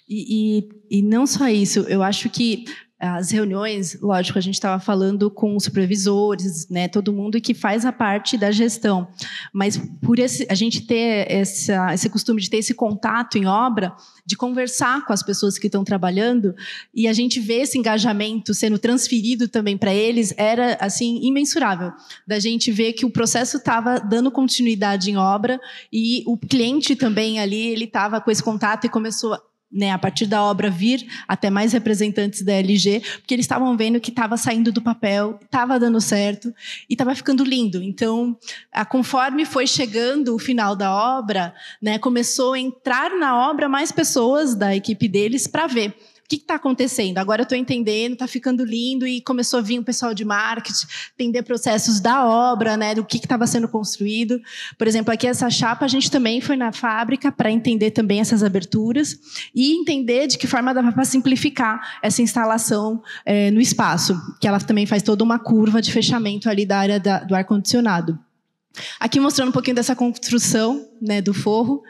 E não só isso, eu acho que as reuniões, lógico, a gente estava falando com os supervisores, né, todo mundo que faz a parte da gestão, mas por a gente ter esse costume de ter esse contato em obra, de conversar com as pessoas que estão trabalhando, e a gente vê esse engajamento sendo transferido também para eles, era assim imensurável, da gente ver que o processo estava dando continuidade em obra e o cliente também ali, ele estava com esse contato e começou, né, a partir da obra vir até mais representantes da LG, porque eles estavam vendo que estava saindo do papel, estava dando certo e estava ficando lindo. Então, conforme foi chegando o final da obra, né, começou a entrar na obra mais pessoas da equipe deles para ver o que está acontecendo? Agora eu estou entendendo, está ficando lindo, e começou a vir o pessoal de marketing, entender processos da obra, né, do que estava sendo construído. Por exemplo, aqui essa chapa, a gente também foi na fábrica para entender também essas aberturas e entender de que forma dava para simplificar essa instalação no espaço, que ela também faz toda uma curva de fechamento ali da área do ar-condicionado. Aqui mostrando um pouquinho dessa construção, né, do forro.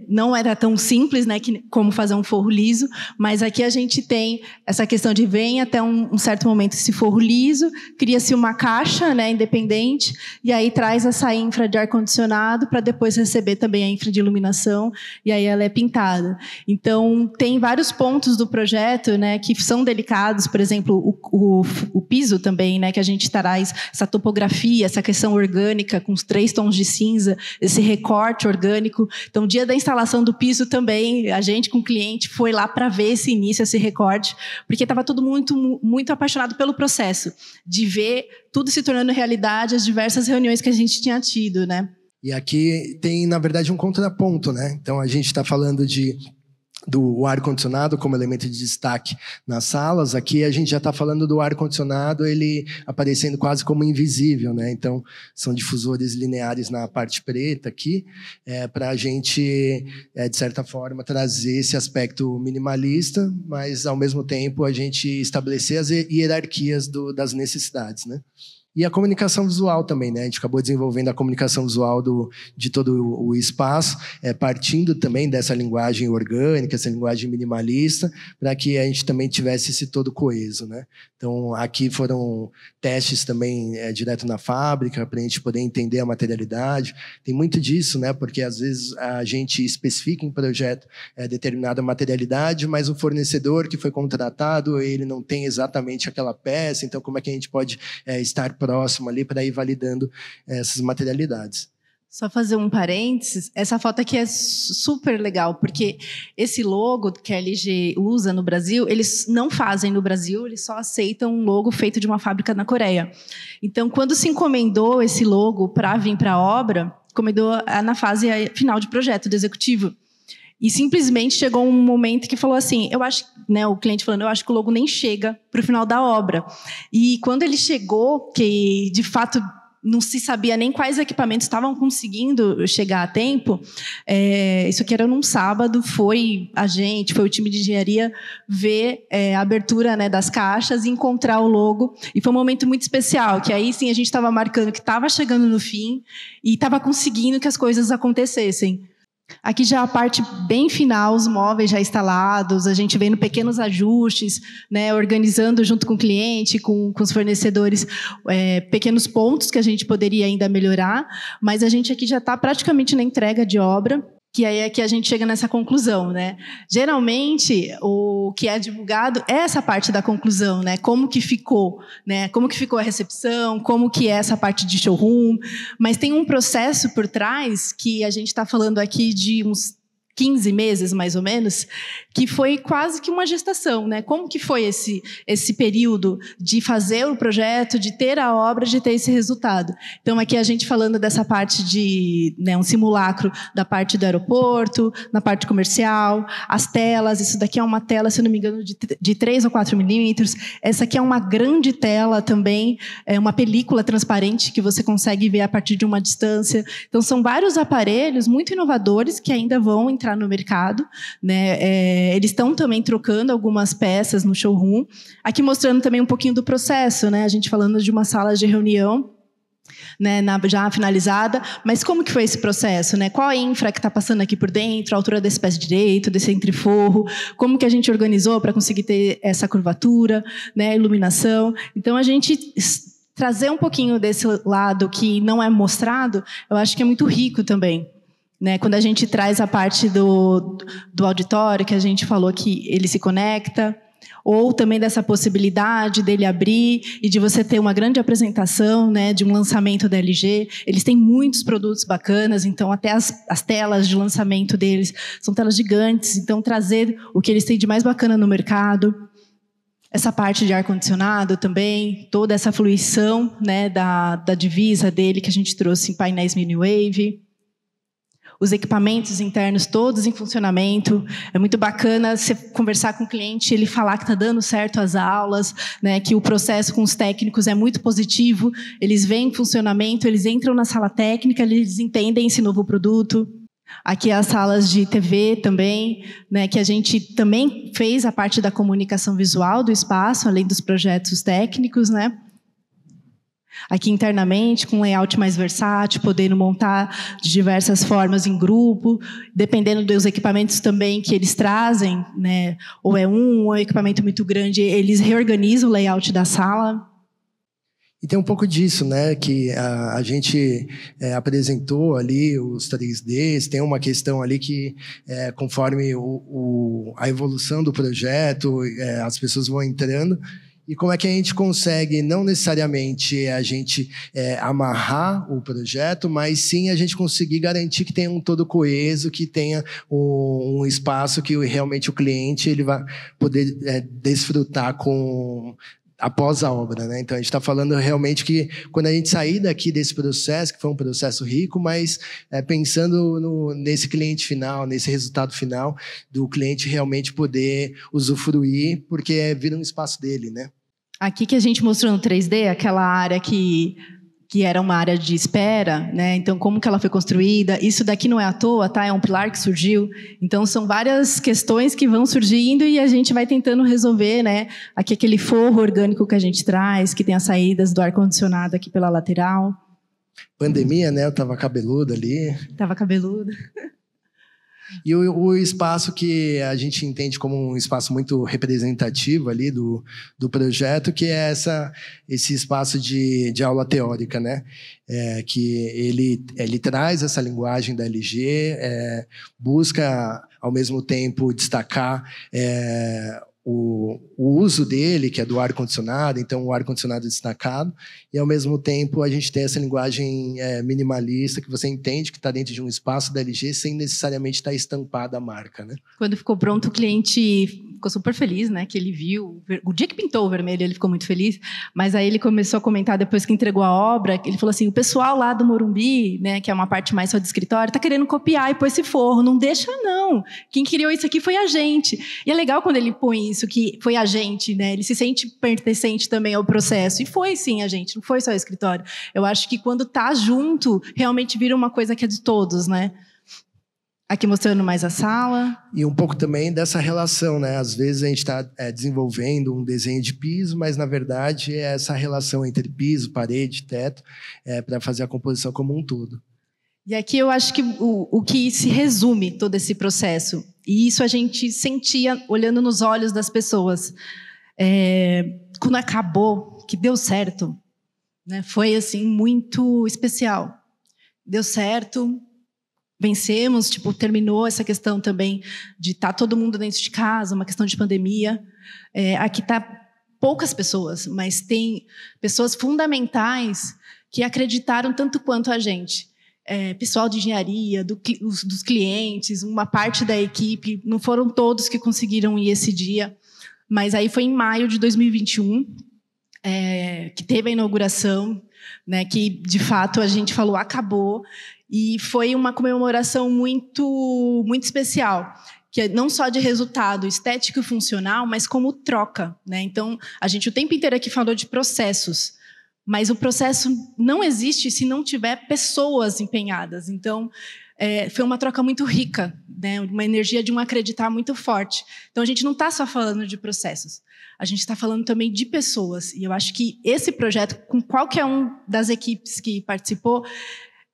Não era tão simples, né, como fazer um forro liso, mas aqui a gente tem essa questão de vem até um certo momento esse forro liso, cria-se uma caixa, né, independente, e aí traz essa infra de ar-condicionado para depois receber também a infra de iluminação, e aí ela é pintada. Então, tem vários pontos do projeto, né, que são delicados, por exemplo, o piso também, né, que a gente traz essa topografia, essa questão orgânica com os 3 tons de cinza, esse recorte orgânico. Então, dia da instalação do piso também, a gente com o cliente foi lá para ver esse início, esse recorte, porque estava todo mundo muito apaixonado pelo processo, de ver tudo se tornando realidade, as diversas reuniões que a gente tinha tido, né? E aqui tem, na verdade, um contraponto, né? Então, a gente está falando de do ar-condicionado como elemento de destaque nas salas. Aqui a gente já está falando do ar-condicionado, ele aparecendo quase como invisível, né? Então, são difusores lineares na parte preta aqui, para a gente, de certa forma, trazer esse aspecto minimalista, mas, ao mesmo tempo, a gente estabelecer as hierarquias das necessidades, né? E a comunicação visual também, né? A gente acabou desenvolvendo a comunicação visual de todo o espaço, partindo também dessa linguagem orgânica, essa linguagem minimalista, para que a gente também tivesse esse todo coeso, né? Então, aqui foram testes também direto na fábrica, para a gente poder entender a materialidade. Tem muito disso, né? Porque, às vezes, a gente especifica em projeto determinada materialidade, mas o fornecedor que foi contratado, ele não tem exatamente aquela peça, então como é que a gente pode estar próximo ali para ir validando essas materialidades. Só fazer um parênteses, essa foto aqui é super legal, porque esse logo que a LG usa no Brasil, eles não fazem no Brasil, eles só aceitam um logo feito de uma fábrica na Coreia. Então, quando se encomendou esse logo para vir para a obra, encomendou na fase final de projeto do executivo. E simplesmente chegou um momento que falou assim, eu acho, né, o cliente falando, eu acho que o logo nem chega para o final da obra. E quando ele chegou, que de fato não se sabia nem quais equipamentos estavam conseguindo chegar a tempo, isso aqui era num sábado, foi o time de engenharia ver a abertura, né, das caixas e encontrar o logo. E foi um momento muito especial, que aí sim a gente estava marcando que estava chegando no fim e estava conseguindo que as coisas acontecessem. Aqui já a parte bem final, os móveis já instalados, a gente vendo pequenos ajustes, né, organizando junto com o cliente, com os fornecedores, pequenos pontos que a gente poderia ainda melhorar, mas a gente aqui já está praticamente na entrega de obra, que aí é que a gente chega nessa conclusão, né? Geralmente, o que é divulgado é essa parte da conclusão, né? Como que ficou, né? Como que ficou a recepção, como que é essa parte de showroom, mas tem um processo por trás que a gente está falando aqui de uns 15 meses, mais ou menos, que foi quase que uma gestação, né? Como que foi esse período de fazer o projeto, de ter a obra, de ter esse resultado? Então, aqui a gente falando dessa parte de, né, um simulacro da parte do aeroporto, na parte comercial, as telas, isso daqui é uma tela, se não me engano, de 3 ou 4 milímetros. Essa aqui é uma grande tela também, é uma película transparente que você consegue ver a partir de uma distância. Então, são vários aparelhos muito inovadores que ainda vão entrar no mercado, né? Eles estão também trocando algumas peças no showroom. Aqui mostrando também um pouquinho do processo, né? A gente falando de uma sala de reunião, né, já finalizada, mas como que foi esse processo, né? Qual a infra que está passando aqui por dentro, a altura desse pé direito, desse entreforro, como que a gente organizou para conseguir ter essa curvatura, né, iluminação. Então, a gente trazer um pouquinho desse lado que não é mostrado, eu acho que é muito rico também. Né, quando a gente traz a parte do auditório, que a gente falou que ele se conecta, ou também dessa possibilidade dele abrir e de você ter uma grande apresentação, né, de um lançamento da LG. Eles têm muitos produtos bacanas, então até as telas de lançamento deles são telas gigantes, então trazer o que eles têm de mais bacana no mercado. Essa parte de ar-condicionado também, toda essa fluição, né, da divisa dele que a gente trouxe em painéis mini-wave. Os equipamentos internos todos em funcionamento. É muito bacana você conversar com o cliente, ele falar que está dando certo as aulas, né, que o processo com os técnicos é muito positivo, eles veem em funcionamento, eles entram na sala técnica, eles entendem esse novo produto. Aqui as salas de TV também, né, que a gente também fez a parte da comunicação visual do espaço, além dos projetos técnicos, né? Aqui internamente, com um layout mais versátil, podendo montar de diversas formas em grupo, dependendo dos equipamentos também que eles trazem, né? Ou é um equipamento muito grande, eles reorganizam o layout da sala. E tem um pouco disso, né, que a gente apresentou ali os 3Ds, tem uma questão ali que, conforme a evolução do projeto, as pessoas vão entrando. E como é que a gente consegue, não necessariamente a gente amarrar o projeto, mas sim a gente conseguir garantir que tenha um todo coeso, que tenha um espaço que realmente o cliente ele vai poder desfrutar após a obra, né? Então a gente está falando realmente que quando a gente sair daqui desse processo, que foi um processo rico, mas pensando nesse cliente final, nesse resultado final, do cliente realmente poder usufruir, porque vira um espaço dele, né? Aqui que a gente mostrou no 3D, aquela área que era uma área de espera, né? Então, como que ela foi construída? Isso daqui não é à toa, tá? É um pilar que surgiu. Então, são várias questões que vão surgindo e a gente vai tentando resolver, né? Aqui aquele forro orgânico que a gente traz, que tem as saídas do ar-condicionado aqui pela lateral. Pandemia, né? Eu tava cabeludo ali. Tava cabeludo. E o espaço que a gente entende como um espaço muito representativo ali do projeto, que é esse espaço de aula teórica, né? Que ele traz essa linguagem da LG, busca, ao mesmo tempo, destacar o uso dele, que é do ar-condicionado, então o ar-condicionado destacado, e ao mesmo tempo a gente tem essa linguagem minimalista, que você entende que está dentro de um espaço da LG sem necessariamente estar estampada a marca, né? Quando ficou pronto, o cliente ficou super feliz, né? Que ele viu. O dia que pintou o vermelho, ele ficou muito feliz, mas aí ele começou a comentar, depois que entregou a obra, ele falou assim, o pessoal lá do Morumbi, né, que é uma parte mais só de escritório, está querendo copiar e pôr esse forro. Não deixa, não. Quem criou isso aqui foi a gente. E é legal quando ele põe isso, que foi a gente, né? Ele se sente pertencente também ao processo. E foi, sim, a gente. Não foi só o escritório. Eu acho que quando tá junto, realmente vira uma coisa que é de todos, né? Aqui mostrando mais a sala. E um pouco também dessa relação, né? Às vezes a gente está desenvolvendo um desenho de piso, mas, na verdade, é essa relação entre piso, parede, teto, para fazer a composição como um todo. E aqui eu acho que o que se resume todo esse processo, e isso a gente sentia olhando nos olhos das pessoas, quando acabou, que deu certo, né? Foi assim muito especial. Deu certo, vencemos, terminou essa questão também de estar todo mundo dentro de casa, uma questão de pandemia. Aqui está poucas pessoas, mas tem pessoas fundamentais que acreditaram tanto quanto a gente. Pessoal de engenharia, dos clientes, uma parte da equipe, não foram todos que conseguiram ir esse dia, mas aí foi em maio de 2021, que teve a inauguração, né, que de fato a gente falou, acabou, e foi uma comemoração muito, muito especial, que é não só de resultado estético e funcional, mas como troca, né? Então, a gente o tempo inteiro aqui falou de processos, mas o processo não existe se não tiver pessoas empenhadas. Então, foi uma troca muito rica, né? Uma energia de um acreditar muito forte. Então, a gente não está só falando de processos, a gente está falando também de pessoas. E eu acho que esse projeto, com qualquer um das equipes que participou,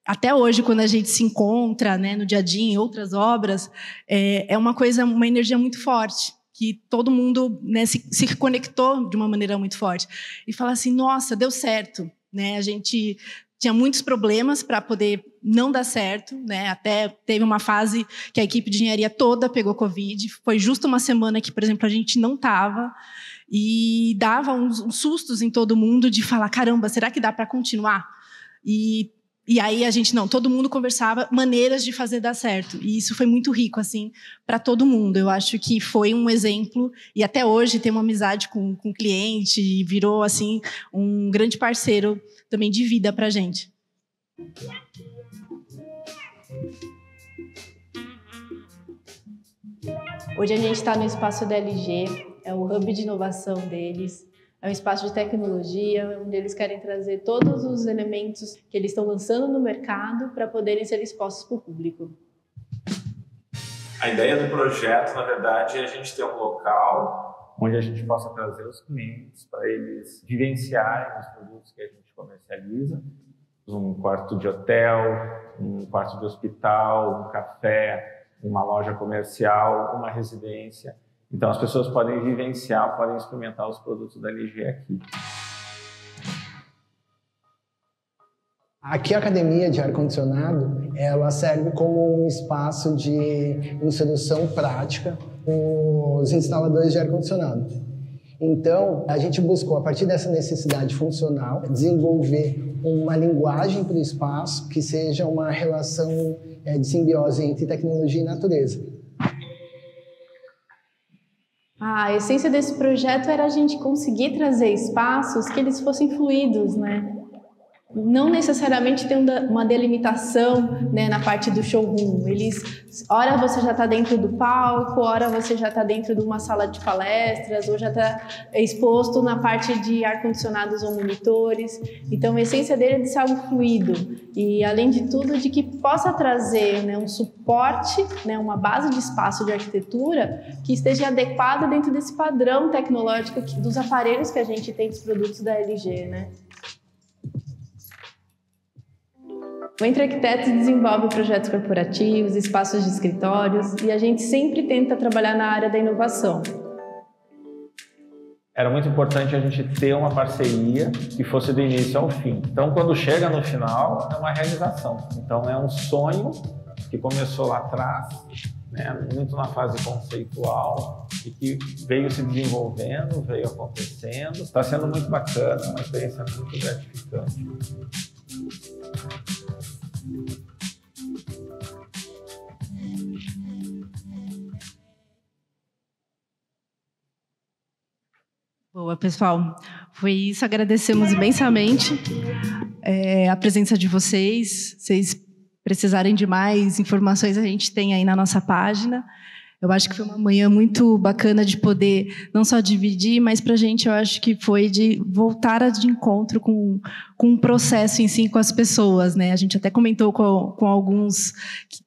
até hoje, quando a gente se encontra, né, no dia a dia, em outras obras, é uma energia muito forte, que todo mundo, né, se conectou de uma maneira muito forte. E fala assim, nossa, deu certo, né? A gente tinha muitos problemas para poder não dar certo, né? Até teve uma fase que a equipe de engenharia toda pegou Covid. Foi justo uma semana que, por exemplo, a gente não estava. E dava uns sustos em todo mundo de falar, caramba, será que dá para continuar? E aí a gente, todo mundo conversava maneiras de fazer dar certo. E isso foi muito rico, assim, para todo mundo. Eu acho que foi um exemplo, e até hoje tem uma amizade com o cliente, e virou, assim, um grande parceiro também de vida para a gente. Hoje a gente está no espaço da LG, é o hub de inovação deles. É um espaço de tecnologia, onde eles querem trazer todos os elementos que eles estão lançando no mercado para poderem ser expostos para o público. A ideia do projeto, na verdade, é a gente ter um local onde a gente possa trazer os clientes para eles vivenciarem os produtos que a gente comercializa. Um quarto de hotel, um quarto de hospital, um café, uma loja comercial, uma residência. Então, as pessoas podem vivenciar, podem experimentar os produtos da LG aqui. Aqui a Academia de Ar-Condicionado, ela serve como um espaço de instrução prática com os instaladores de ar-condicionado. Então, a gente buscou, a partir dessa necessidade funcional, desenvolver uma linguagem para o espaço que seja uma relação de simbiose entre tecnologia e natureza. A essência desse projeto era a gente conseguir trazer espaços que eles fossem fluidos, né? Não necessariamente ter uma delimitação, né, na parte do showroom. Ora você já está dentro do palco, ora você já está dentro de uma sala de palestras, ou já está exposto na parte de ar-condicionados ou monitores. Então, a essência dele é de ser algo fluido e, além de tudo, de que possa trazer, né, um suporte, né, uma base de espaço de arquitetura que esteja adequada dentro desse padrão tecnológico dos aparelhos que a gente tem dos produtos da LG, né? O Entre Arquitetos desenvolve projetos corporativos, espaços de escritórios e a gente sempre tenta trabalhar na área da inovação. Era muito importante a gente ter uma parceria que fosse do início ao fim. Então, quando chega no final, é uma realização. Então, é um sonho que começou lá atrás, né, muito na fase conceitual e que veio se desenvolvendo, veio acontecendo. Está sendo muito bacana, uma experiência muito gratificante. Boa, pessoal. Foi isso. Agradecemos imensamente a presença de vocês. Se vocês precisarem de mais informações, a gente tem aí na nossa página. Eu acho que foi uma manhã muito bacana de poder não só dividir, mas para a gente eu acho que foi de voltar de encontro com o processo em si, com as pessoas, né? A gente até comentou com alguns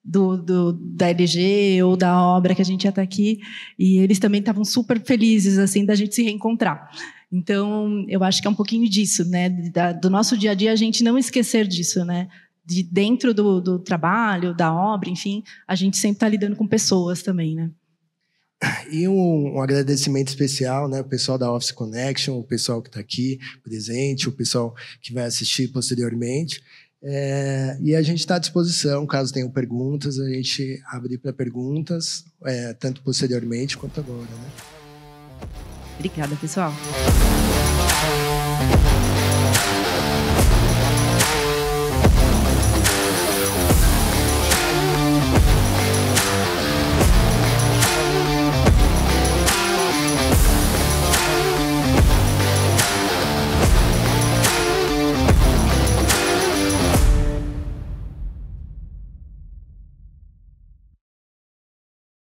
da LG ou da obra que a gente já está aqui, e eles também estavam super felizes assim da gente se reencontrar. Então, eu acho que é um pouquinho disso, né? Do nosso dia a dia, a gente não esquecer disso, né? De dentro do trabalho, da obra, enfim, a gente sempre está lidando com pessoas também, né? E um agradecimento especial, né, o pessoal da Office Connection, o pessoal que está aqui presente, o pessoal que vai assistir posteriormente. E a gente está à disposição, caso tenham perguntas, a gente abre para perguntas, tanto posteriormente quanto agora, né? Obrigada, pessoal.